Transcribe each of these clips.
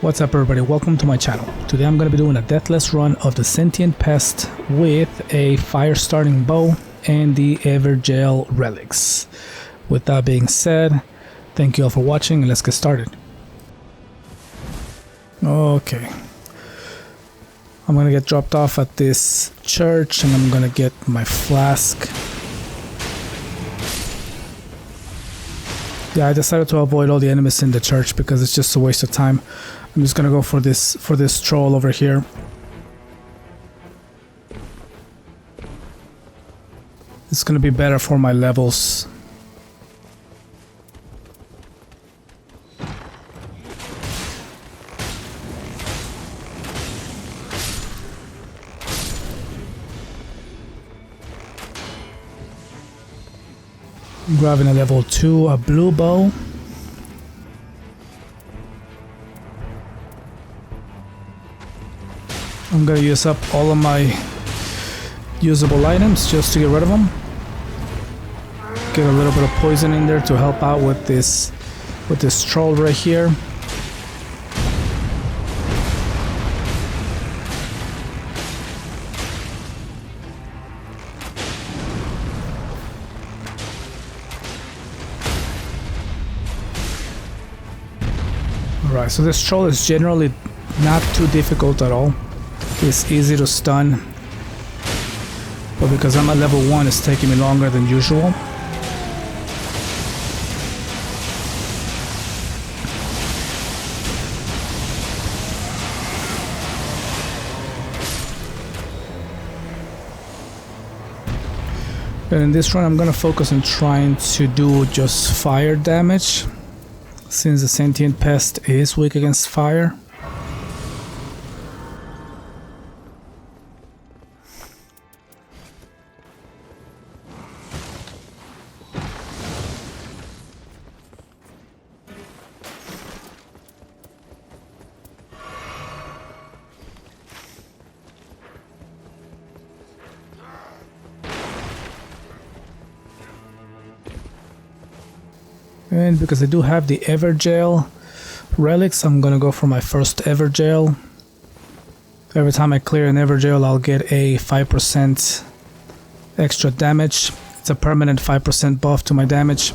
What's up everybody, welcome to my channel. Today I'm going to be doing a Deathless run of the Sentient Pest with a fire starting bow and the Evergel relics. With that being said, thank you all for watching and let's get started. Okay. I'm going to get dropped off at this church and I'm going to get my flask. Yeah, I decided to avoid all the enemies in the church because it's just a waste of time. I'm just gonna go for this troll over here. It's gonna be better for my levels. I'm grabbing a level 2, a blue bow. I'm gonna use up all of my usable items just to get rid of them. Get a little bit of poison in there to help out with this troll right here. Alright, so this troll is generally not too difficult at all. It's easy to stun, but because I'm at level 1, it's taking me longer than usual. And in this run I'm going to focus on trying to do just fire damage, since the Sentient Pest is weak against fire. And because I do have the Evergel relics, I'm gonna go for my first Evergel. Every time I clear an Evergel, I'll get a 5% extra damage. It's a permanent 5% buff to my damage.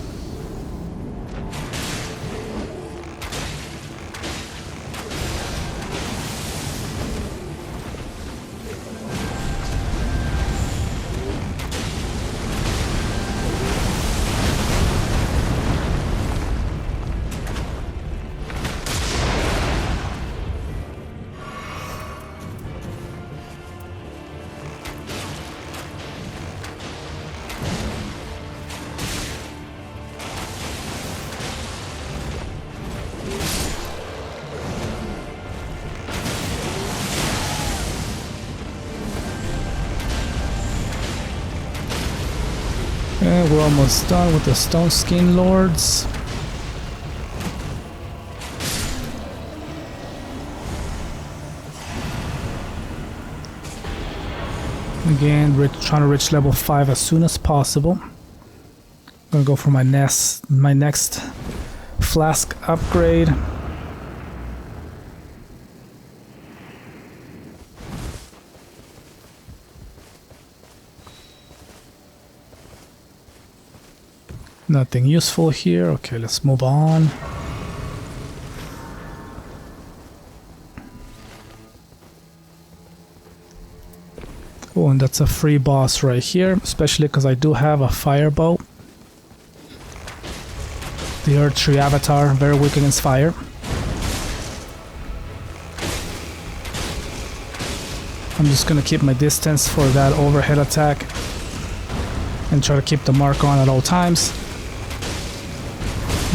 And we're almost done with the Stone Skin Lords. Again, we're trying to reach level 5 as soon as possible. I'm gonna go for my next flask upgrade. Nothing useful here. Okay, let's move on. Oh, and that's a free boss right here, especially because I do have a fire bow. The Earth Tree Avatar, very weak against fire. I'm just gonna keep my distance for that overhead attack and try to keep the mark on at all times.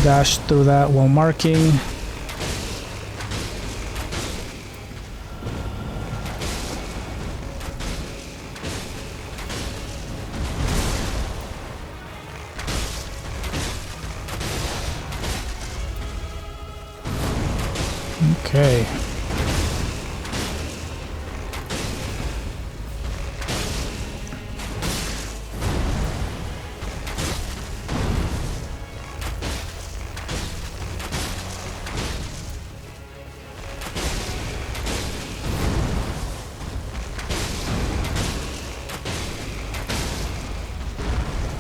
Dash through that while marking. Okay.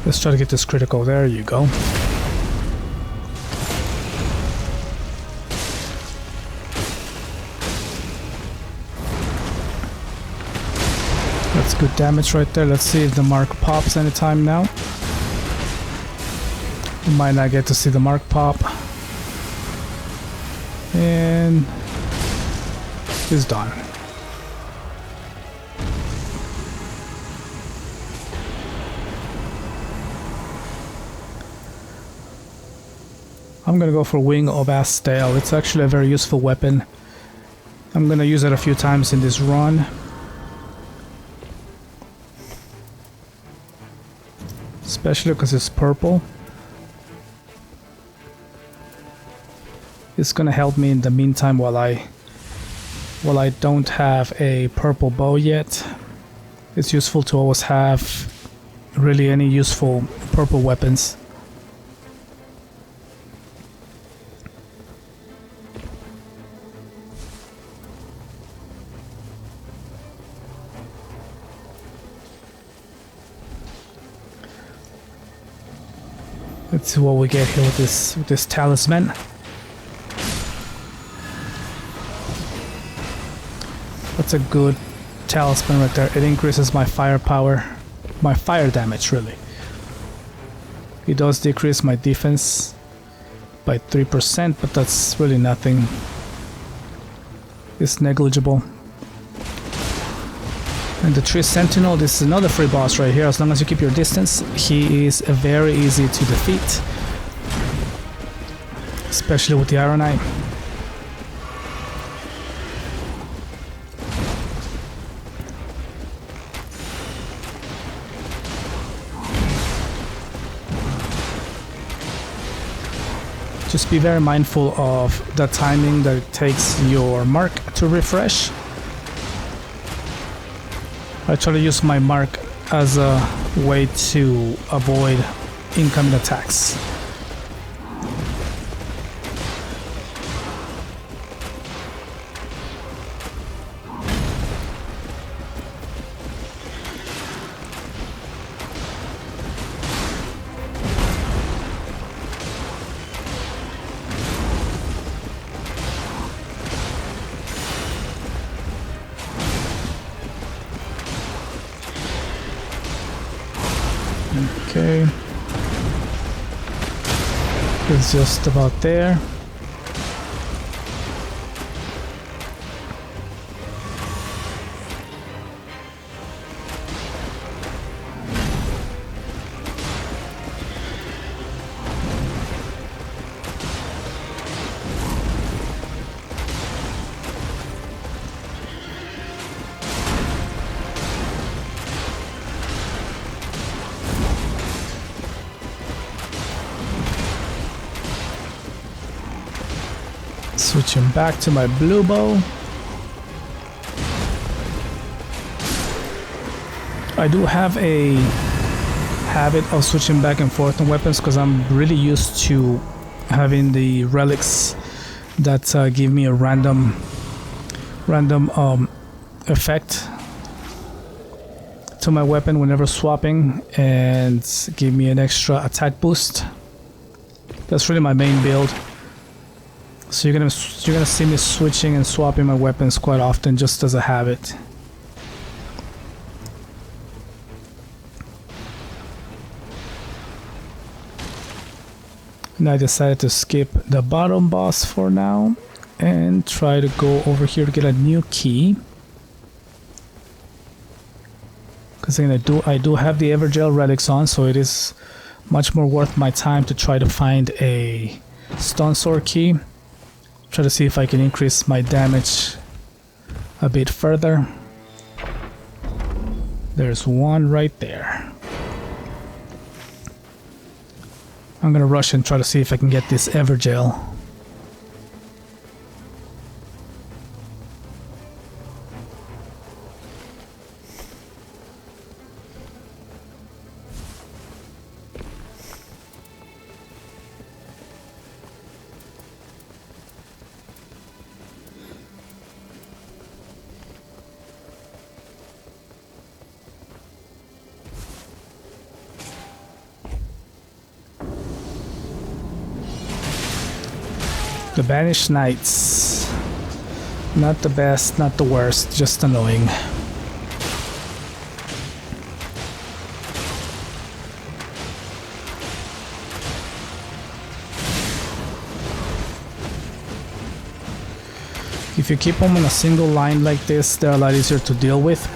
Let's try to get this critical. There you go. That's good damage right there. Let's see if the mark pops anytime now. We might not get to see the mark pop. And he's done. I'm gonna go for Wing of Astel. It's actually a very useful weapon. I'm gonna use it a few times in this run. Especially because it's purple. It's gonna help me in the meantime while I don't have a purple bow yet. It's useful to always have really any useful purple weapons. Let's see what we get here with this talisman. That's a good talisman right there. It increases my firepower, my fire damage really. It does decrease my defense by 3%, but that's really nothing. It's negligible. And the Tree Sentinel, this is another free boss right here. As long as you keep your distance, he is very easy to defeat. Especially with the IRONEYE. Just be very mindful of the timing that it takes your mark to refresh. I try to use my mark as a way to avoid incoming attacks. Okay, it's just about there. Switching back to my blue bow. I do have a habit of switching back and forth on weapons because I'm really used to having the relics that give me a random effect to my weapon whenever swapping and give me an extra attack boost. That's really my main build. So you're gonna see me switching and swapping my weapons quite often just as a habit. And I decided to skip the bottom boss for now and try to go over here to get a new key. Because again, I do have the Evergel relics on, so it is much more worth my time to try to find a stone sword key. Try to see if I can increase my damage a bit further. There's one right there. I'm gonna rush and try to see if I can get this Evergel. The Banished Knights. Not the best, not the worst, just annoying. If you keep them on a single line like this, they're a lot easier to deal with.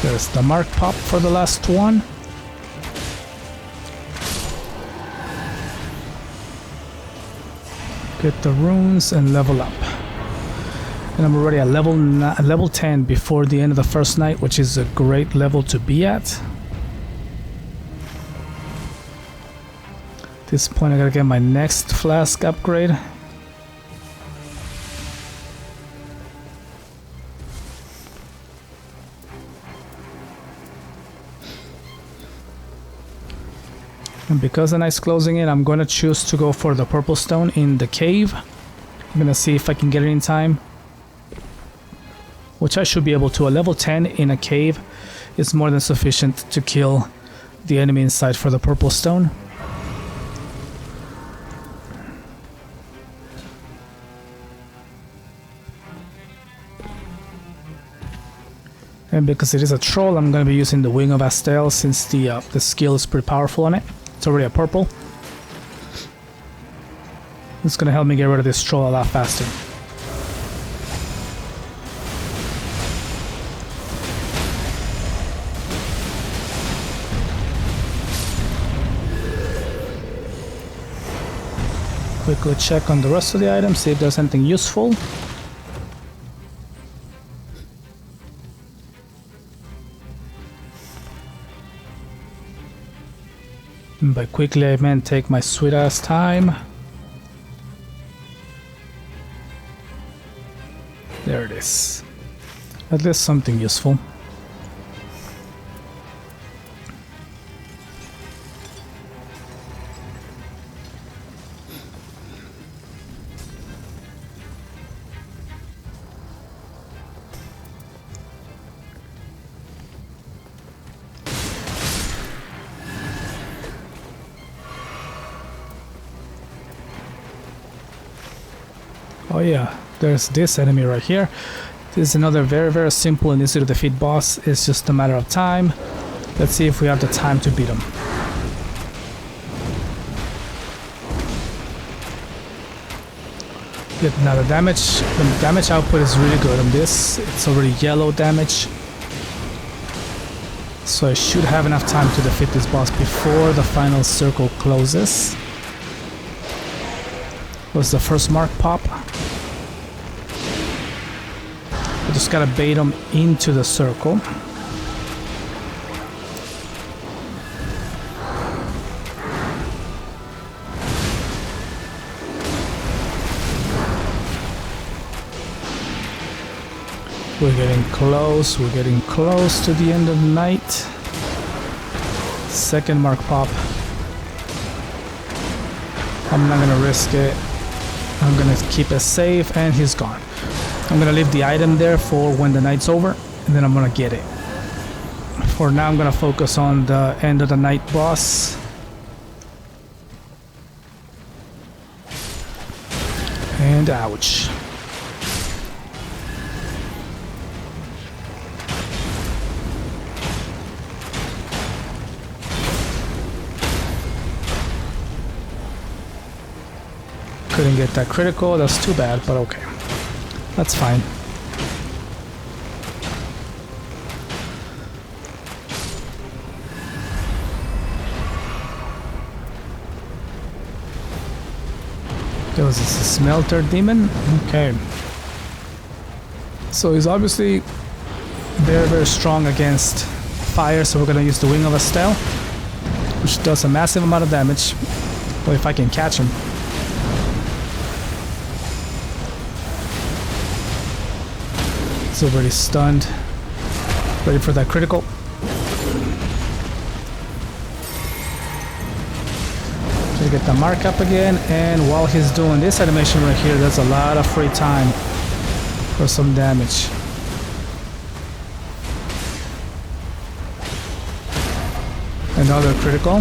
There's the mark pop for the last one. Get the runes and level up. And I'm already at level 10 before the end of the first night, which is a great level to be at. At this point I gotta get my next flask upgrade. And because the night's closing in, I'm gonna choose to go for the purple stone in the cave. I'm gonna see if I can get it in time, which I should be able to. A level 10 in a cave is more than sufficient to kill the enemy inside for the purple stone. And because it is a troll, I'm going to be using the Wing of Astel since the skill is pretty powerful on it. It's already a purple. It's going to help me get rid of this troll a lot faster. Quickly check on the rest of the items, see if there's anything useful. And by quickly I meant take my sweet ass time. There it is. At least something useful. Oh yeah, there's this enemy right here. This is another very simple and easy to defeat boss. It's just a matter of time. Let's see if we have the time to beat him. Now the damage output is really good on this. It's already yellow damage. So I should have enough time to defeat this boss before the final circle closes. Was the first mark pop. I just gotta bait him into the circle. We're getting close to the end of the night. Second mark pop. I'm not gonna risk it. I'm gonna keep it safe, and he's gone. I'm gonna leave the item there for when the night's over, and then I'm gonna get it. For now, I'm gonna focus on the end of the night boss. And ouch. Couldn't get that critical, that's too bad, but okay. That's fine. There was a smelter demon? Okay. So he's obviously very strong against fire, so we're gonna use the Wing of Astel, which does a massive amount of damage. Well, if I can catch him. He's already stunned. Ready for that critical. Gonna get the mark up again, and while he's doing this animation right here, there's a lot of free time for some damage. Another critical.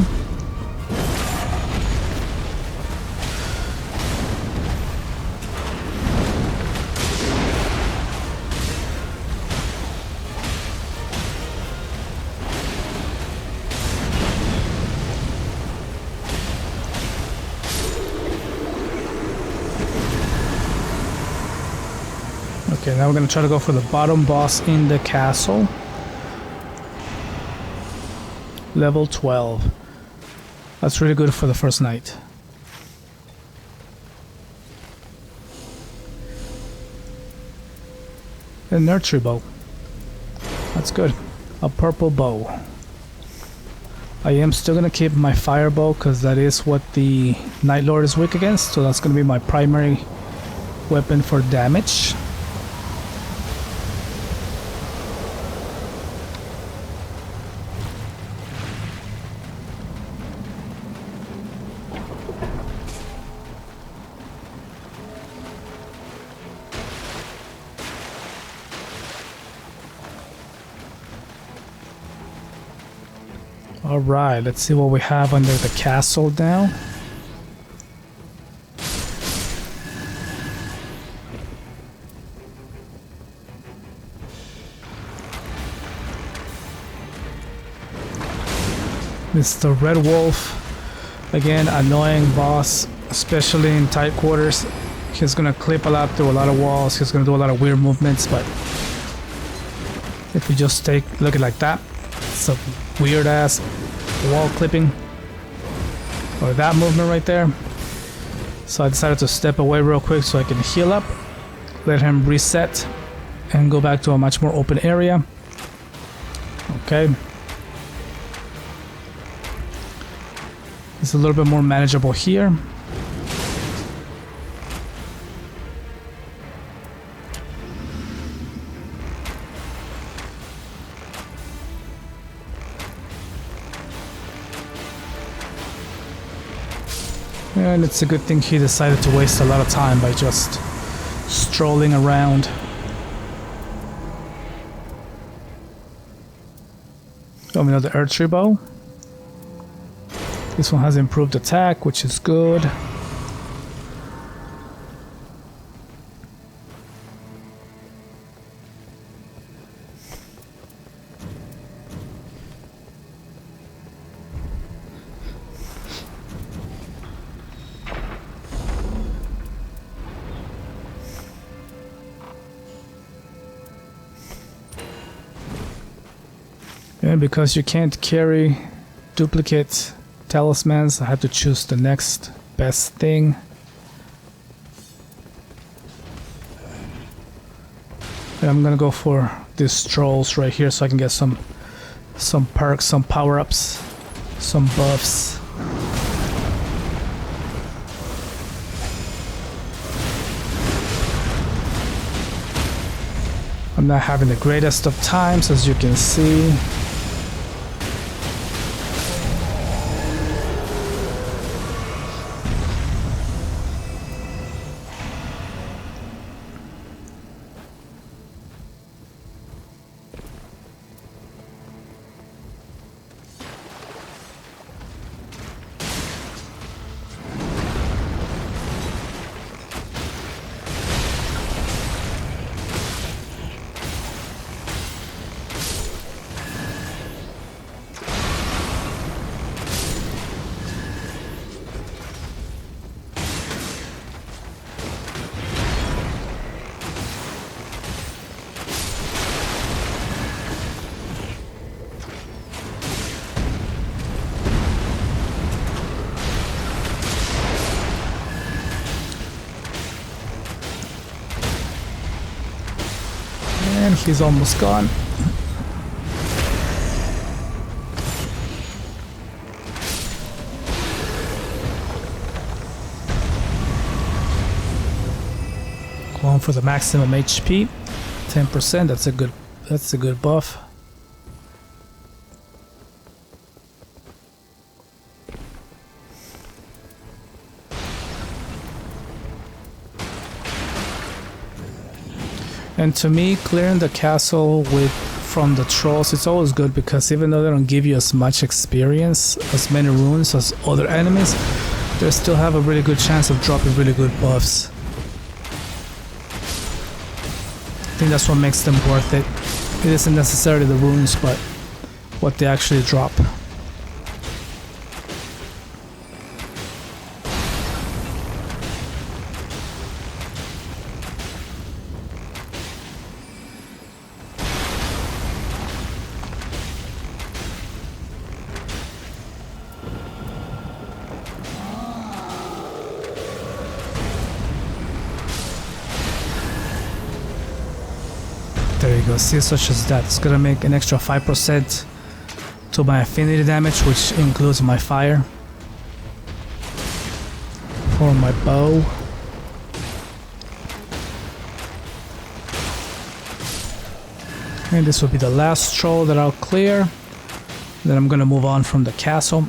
Okay, now we're gonna try to go for the bottom boss in the castle. Level 12. That's really good for the first night. A nurture bow. That's good. A purple bow. I am still gonna keep my fire bow because that is what the Night Lord is weak against, so that's gonna be my primary weapon for damage. Alright, let's see what we have under the castle now. Mr. Red Wolf, again, annoying boss, especially in tight quarters. He's gonna clip a lot through a lot of walls, he's gonna do a lot of weird movements, but if you just look at it like that, it's a weird ass wall clipping, or that movement right there. So I decided to step away real quick so I can heal up, let him reset, and go back to a much more open area. Okay. It's a little bit more manageable here. And it's a good thing he decided to waste a lot of time by just strolling around. Oh, another archery bow. This one has improved attack, which is good. And because you can't carry duplicate talismans, I have to choose the next best thing. And I'm gonna go for these trolls right here so I can get some perks, some power-ups, some buffs. I'm not having the greatest of times, as you can see. And he's almost gone. Going for the maximum HP, 10%. That's a good buff. And to me, clearing the castle from the trolls, it's always good because even though they don't give you as much experience, as many runes as other enemies, they still have a really good chance of dropping really good buffs. I think that's what makes them worth it. It isn't necessarily the runes, but what they actually drop. There you go, see, such as that. It's gonna make an extra 5% to my affinity damage, which includes my fire. For my bow. And this will be the last troll that I'll clear. Then I'm gonna move on from the castle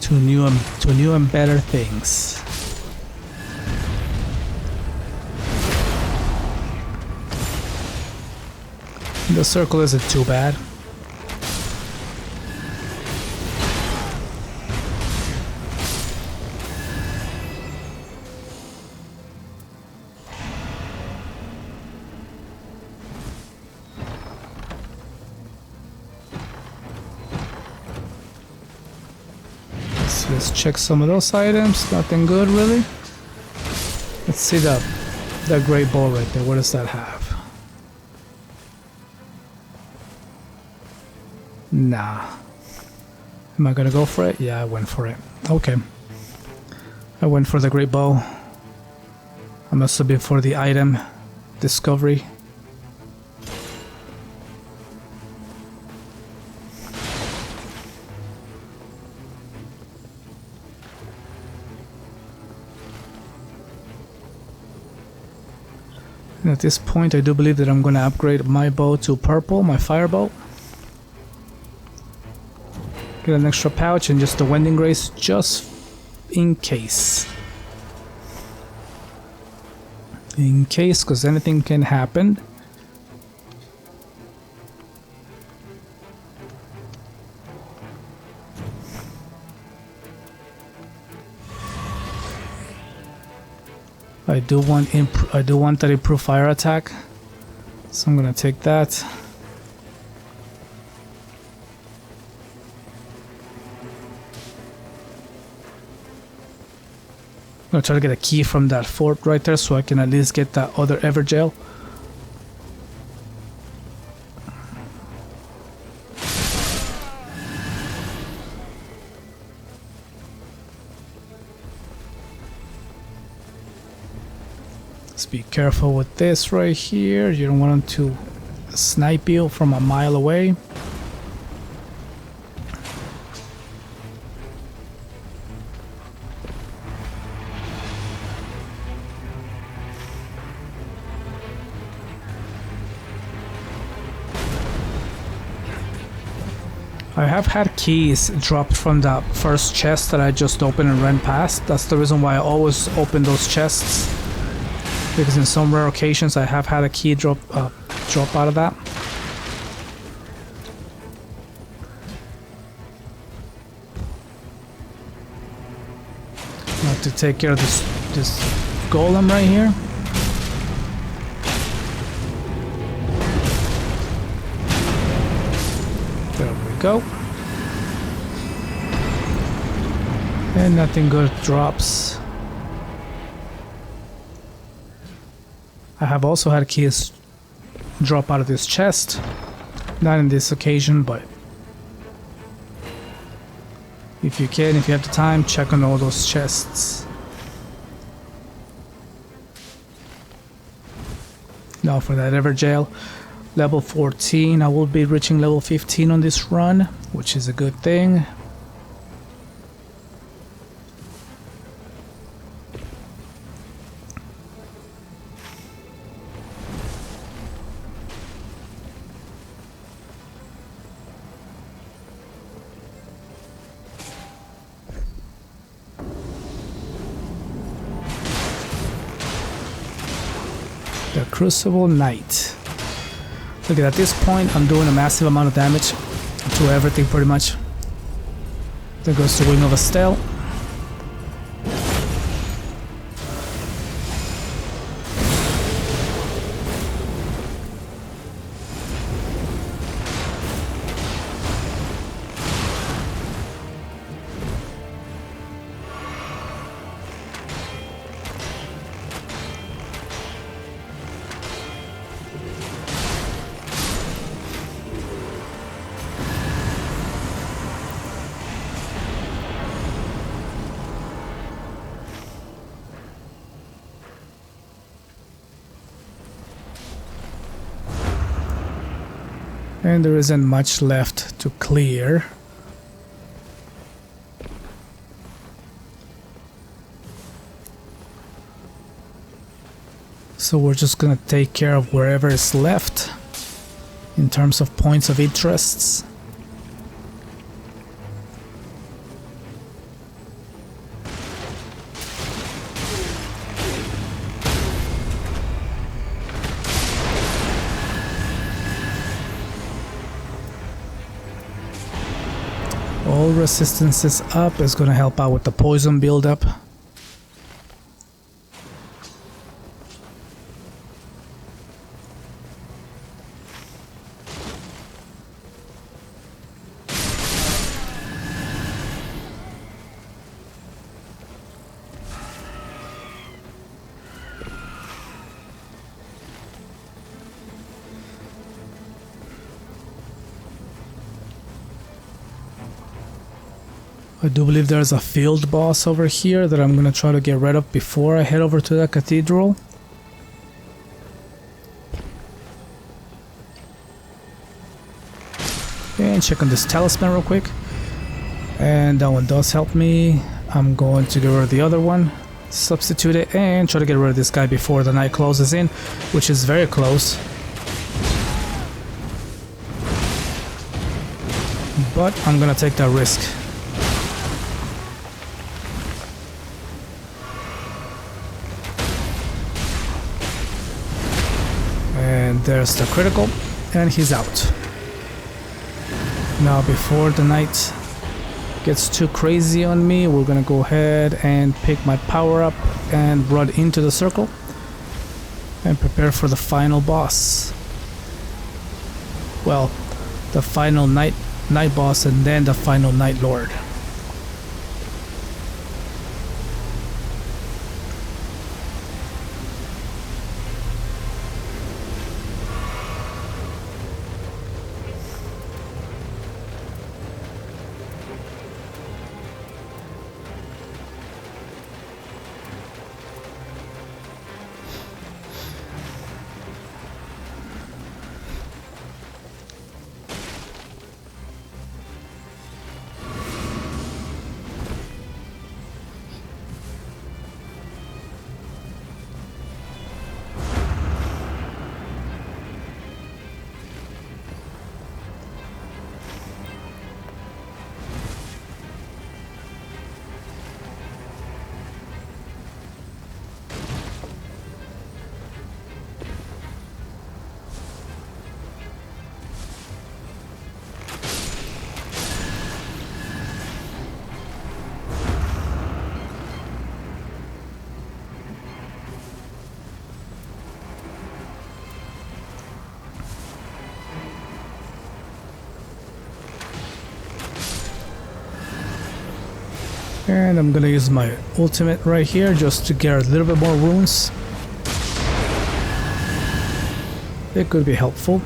to new and better things. The circle isn't too bad. So let's check some of those items. Nothing good really. Let's see that great ball right there. What does that have? Nah. Am I gonna go for it? Yeah, I went for it. Okay. I went for the great bow. I must have been for the item discovery. And at this point, I do believe that I'm gonna upgrade my bow to purple, my fire bow. Get an extra pouch and just the Wending Grace just in case. In case, because anything can happen. I do want that improved fire attack, so I'm gonna take that. I'm gonna try to get a key from that fort right there so I can at least get that other Evergel. Let's be careful with this right here. You don't want them to snipe you from a mile away. I have had keys dropped from that first chest that I just opened and ran past. That's the reason why I always open those chests, because in some rare occasions I have had a key drop out of that. I have to take care of this golem right here. There we go. And nothing good drops. I have also had keys drop out of this chest. Not in this occasion, but if you have the time, check on all those chests. Now for that Evergel. Level 14, I will be reaching level 15 on this run, which is a good thing. Crucible Knight. Look at this point, I'm doing a massive amount of damage to everything pretty much. There goes the Wing of Estelle. And there isn't much left to clear. So we're just gonna take care of wherever is left in terms of points of interests. All resistances up is going to help out with the poison buildup. I do believe there's a field boss over here that I'm gonna try to get rid of before I head over to the cathedral. And check on this talisman real quick. And that one does help me. I'm going to get rid of the other one, substitute it, and try to get rid of this guy before the night closes in, which is very close. But I'm gonna take that risk. And there's the critical, and he's out. Now before the night gets too crazy on me, we're gonna go ahead and pick my power up and run into the circle and prepare for the final boss. Well, the final night boss and then the final Night Lord. And I'm gonna use my ultimate right here just to get a little bit more runes. It could be helpful.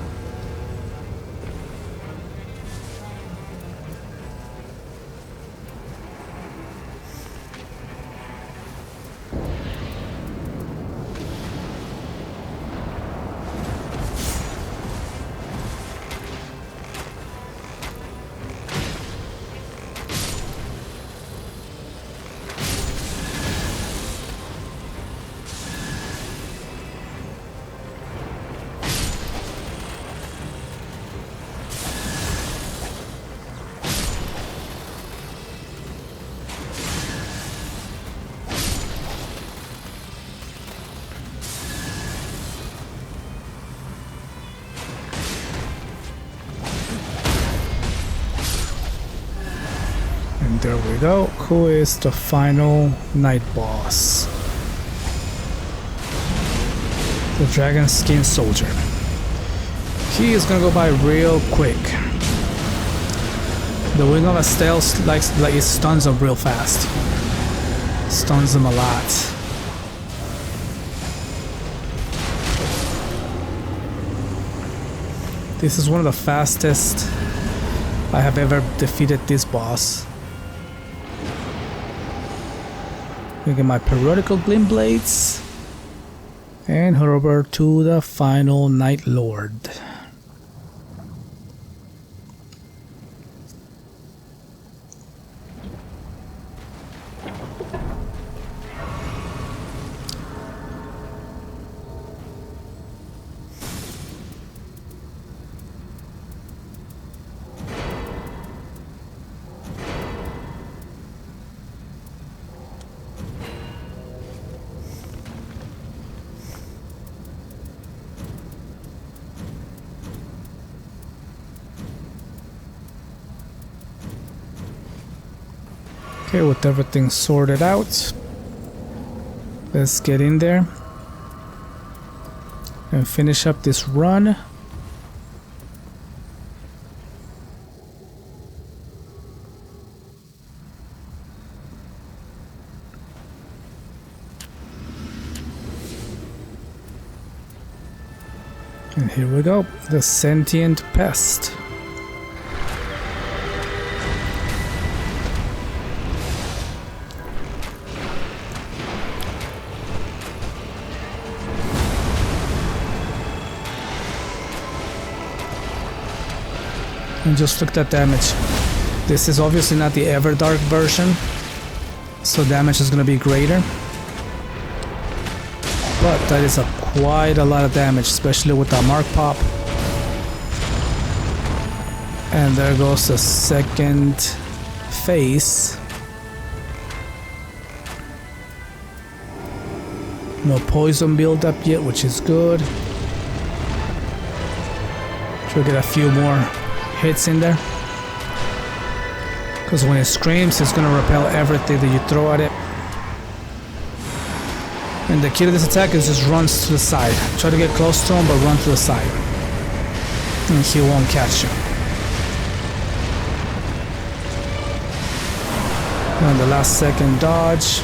There we go. Who is the final night boss? The Dragon Skin Soldier. He is gonna go by real quick. The Wing of a Stealth like it stuns him real fast. Stuns him a lot. This is one of the fastest I have ever defeated this boss. We get my periodical glint blades and head over to the final Night Lord. Okay, with everything sorted out, let's get in there and finish up this run. And here we go, the Sentient Pest. And just look at that damage. This is obviously not the Everdark version, so damage is going to be greater. But that is quite a lot of damage, especially with that Mark Pop. And there goes the second phase. No poison buildup yet, which is good. Try to get a few more hits in there, because when it screams it's gonna repel everything that you throw at it. And the key to this attack is just runs to the side. Try to get close to him, but run to the side and he won't catch you. And the last second dodge.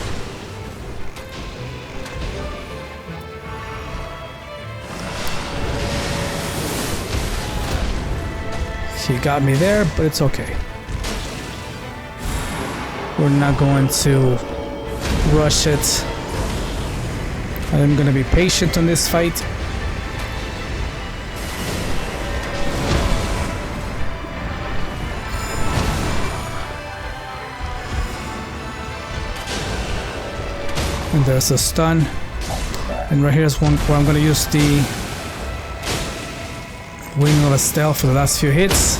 He got me there, but it's okay. We're not going to rush it. I'm gonna be patient on this fight. And there's a stun. And right here's one where I'm gonna use the Wing of a Stealth for the last few hits,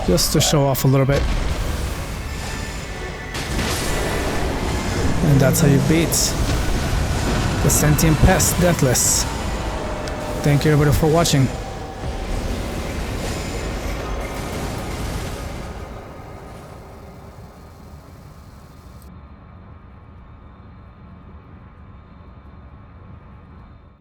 just to show off a little bit. And that's how you beat the Sentient Pest Deathless. Thank you everybody for watching.